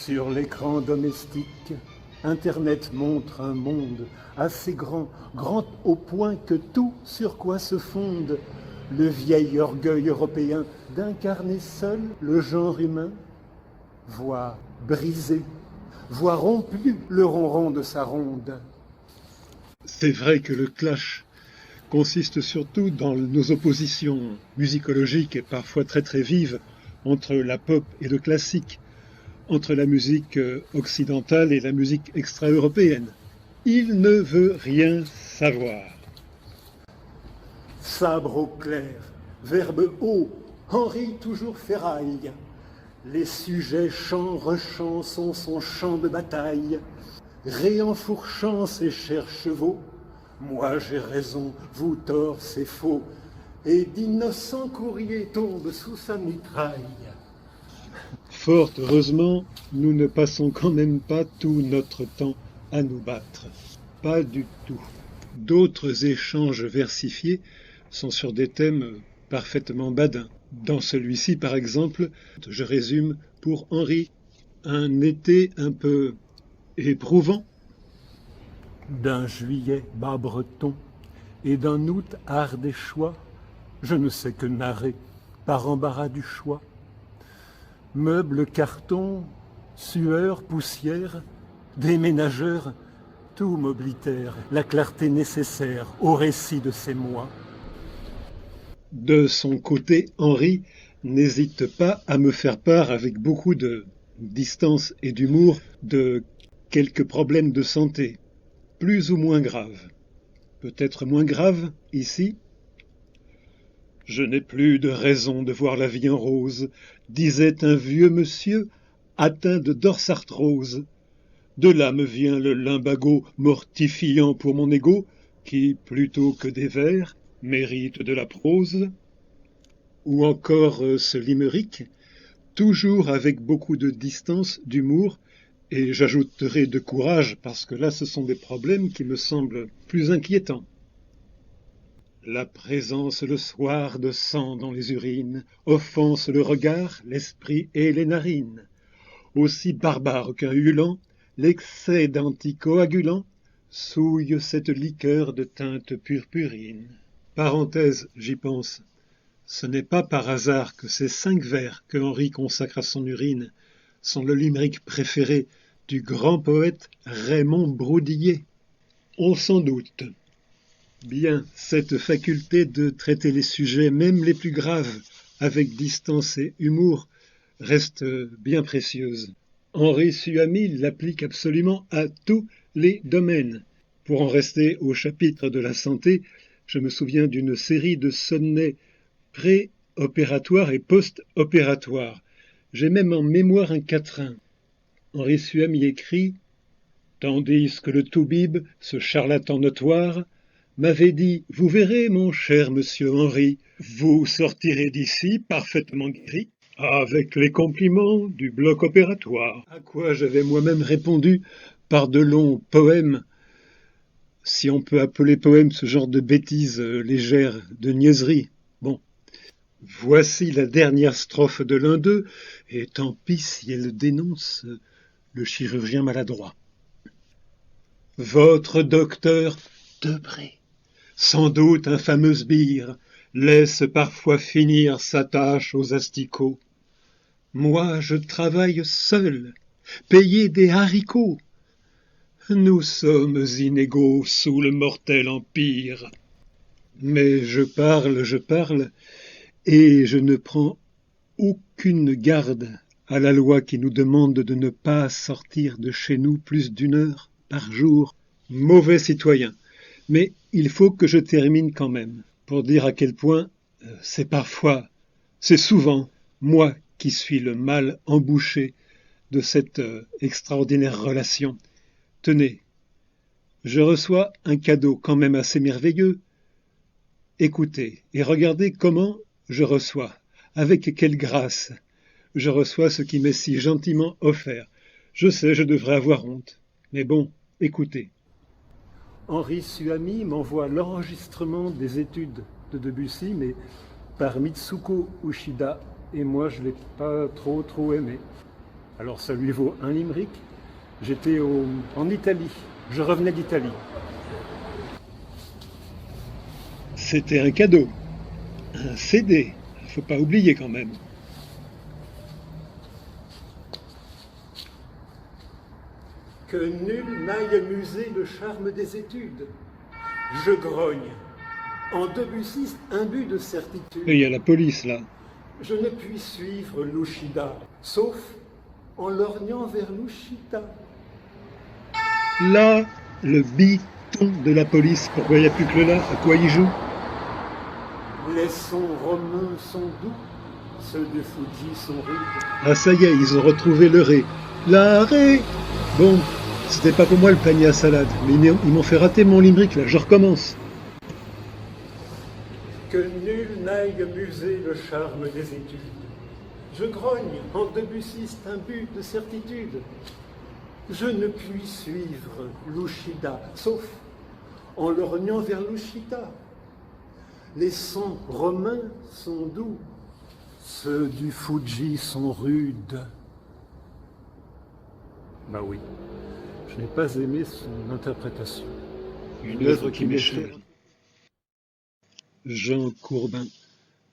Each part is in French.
Sur l'écran domestique, Internet montre un monde assez grand, grand au point que tout sur quoi se fonde le vieil orgueil européen d'incarner seul le genre humain, voit brisé, voit rompu le ronron de sa ronde. C'est vrai que le clash consiste surtout dans nos oppositions musicologiques et parfois très très vives entre la pop et le classique, entre la musique occidentale et la musique extra-européenne. Il ne veut rien savoir. Sabre au clair, verbe haut, Henri toujours ferraille. Les sujets chant rechant sont son champ de bataille. Réenfourchant ses chers chevaux, moi j'ai raison, vous tort, c'est faux, et d'innocents courriers tombent sous sa mitraille. Fort heureusement, nous ne passons quand même pas tout notre temps à nous battre. Pas du tout. D'autres échanges versifiés sont sur des thèmes parfaitement badins. Dans celui-ci, par exemple, je résume pour Henri, un été un peu éprouvant. D'un juillet bas breton et d'un août ardéchois, je ne sais que narrer par embarras du choix. Meubles, carton, sueur, poussière, des ménageurs, tout m'oblitère la clarté nécessaire au récit de ces mois. De son côté, Henri n'hésite pas à me faire part avec beaucoup de distance et d'humour de quelques problèmes de santé, plus ou moins graves. Peut-être moins graves ici. Je n'ai plus de raison de voir la vie en rose, disait un vieux monsieur atteint de dorsarthrose. De là me vient le lumbago mortifiant pour mon ego, qui, plutôt que des vers, mérite de la prose. Ou encore ce limerick, toujours avec beaucoup de distance, d'humour, et j'ajouterai de courage, parce que là ce sont des problèmes qui me semblent plus inquiétants. La présence le soir de sang dans les urines offense le regard, l'esprit et les narines. Aussi barbare qu'un hulant, l'excès d'anticoagulants souille cette liqueur de teinte purpurine. Parenthèse, j'y pense. Ce n'est pas par hasard que ces 5 vers que Henri consacre à son urine sont le limerick préféré du grand poète Raymond Brodillet. On s'en doute. Bien, cette faculté de traiter les sujets, même les plus graves, avec distance et humour, reste bien précieuse. Henri Suamy l'applique absolument à tous les domaines. Pour en rester au chapitre de la santé, je me souviens d'une série de sonnets pré-opératoires et post-opératoires. J'ai même en mémoire un quatrain. Henri Suamy écrit « Tandis que le toubib, ce charlatan notoire, m'avait dit « Vous verrez, mon cher monsieur Henri, vous sortirez d'ici parfaitement guéri, avec les compliments du bloc opératoire. » À quoi j'avais moi-même répondu par de longs poèmes, si on peut appeler poème ce genre de bêtises légères, de niaiseries. Bon, voici la dernière strophe de l'un d'eux, et tant pis si elle dénonce le chirurgien maladroit. Votre docteur Debré, sans doute un fameux sbire, laisse parfois finir sa tâche aux asticots. Moi, je travaille seul, payé des haricots. Nous sommes inégaux sous le mortel empire. Mais je parle, et je ne prends aucune garde à la loi qui nous demande de ne pas sortir de chez nous plus d'1 heure par jour. Mauvais citoyen. Mais il faut que je termine quand même, pour dire à quel point c'est souvent moi qui suis le mal embouché de cette extraordinaire relation. Tenez, je reçois un cadeau quand même assez merveilleux. Écoutez et regardez comment je reçois, avec quelle grâce je reçois ce qui m'est si gentiment offert. Je sais, je devrais avoir honte, mais bon, écoutez. Henri Suamy m'envoie l'enregistrement des études de Debussy, mais par Mitsuko Ushida, et moi je ne l'ai pas trop aimé. Alors ça lui vaut un limerick. J'étais en Italie. Je revenais d'Italie. C'était un cadeau. Un CD. Faut pas oublier quand même. Que nul n'aille muser le charme des études. Je grogne. En Debussy, imbu de certitude. Et il y a la police là. Je ne puis suivre l'Ushida, sauf en lorgnant vers l'Ushita. Là, le biton de la police. Pourquoi il n'y a plus que le là? À quoi il joue? Les sons romains sont doux, ceux de Fuji sont rudes. Ah ça y est, ils ont retrouvé le ré. La ré. Bon, c'était pas pour moi le panier à salade, mais ils m'ont fait rater mon limerick là, je recommence. Que nul n'aille muser le charme des études. Je grogne en Debussy, imbu de certitude. Je ne puis suivre l'Ushida, sauf en lorgnant vers l'Ushita. Les sons romains sont doux, ceux du Fuji sont rudes. Bah oui, je n'ai pas aimé son interprétation. Une œuvre qui m'est chère. Jean Courbin,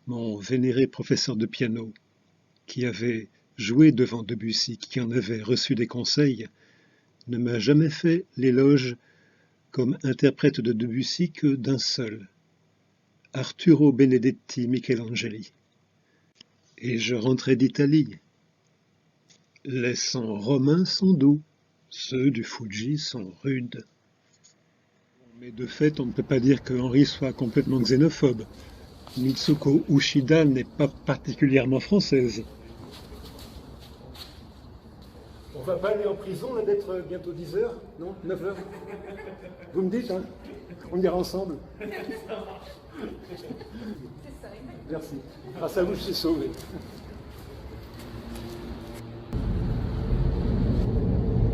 mon vénéré professeur de piano, qui avait joué devant Debussy, qui en avait reçu des conseils, ne m'a jamais fait l'éloge comme interprète de Debussy que d'un seul, Arturo Benedetti Michelangeli. Et je rentrais d'Italie. Les sons romains sont doux, ceux du Fuji sont rudes. Mais de fait, on ne peut pas dire que Henri soit complètement xénophobe. Mitsuko Ushida n'est pas particulièrement française. On va pas aller en prison là d'être bientôt 10h, non 9h. Vous me dites, hein? On ira ensemble. Merci. Grâce à vous, je suis sauvé.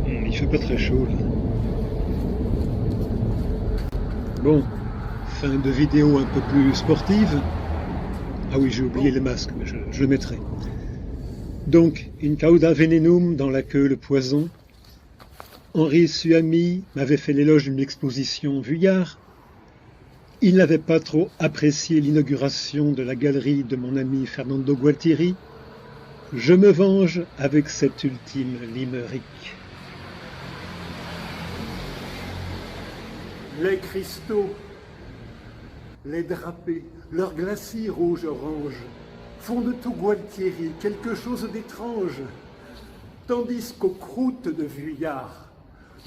Il fait pas très chaud là. Bon, fin de vidéo un peu plus sportive. Ah oui, j'ai oublié le masque, mais je le mettrai. Donc, in cauda venenum, dans la queue le poison. Henri Suami m'avait fait l'éloge d'une exposition Vuillard. Il n'avait pas trop apprécié l'inauguration de la galerie de mon ami Fernando Gualtieri. Je me venge avec cet ultime limerick. Les cristaux, les drapés, leurs glacis rouge-orange font de tout Gualtieri quelque chose d'étrange, tandis qu'aux croûtes de Vuillard,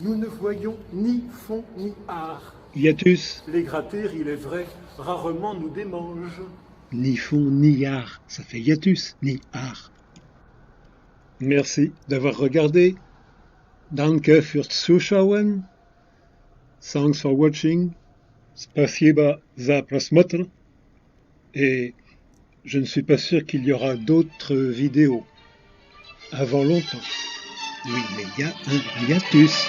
nous ne voyons ni fond ni art. Hiatus. Les gratter, il est vrai, rarement nous démangent. Ni fond ni art, ça fait hiatus, ni art. Merci d'avoir regardé. Danke fürs Zuschauen. Thanks for watching. Spasiba za prosмотр. Et je ne suis pas sûr qu'il y aura d'autres vidéos avant longtemps. Oui, mais il y a un hiatus.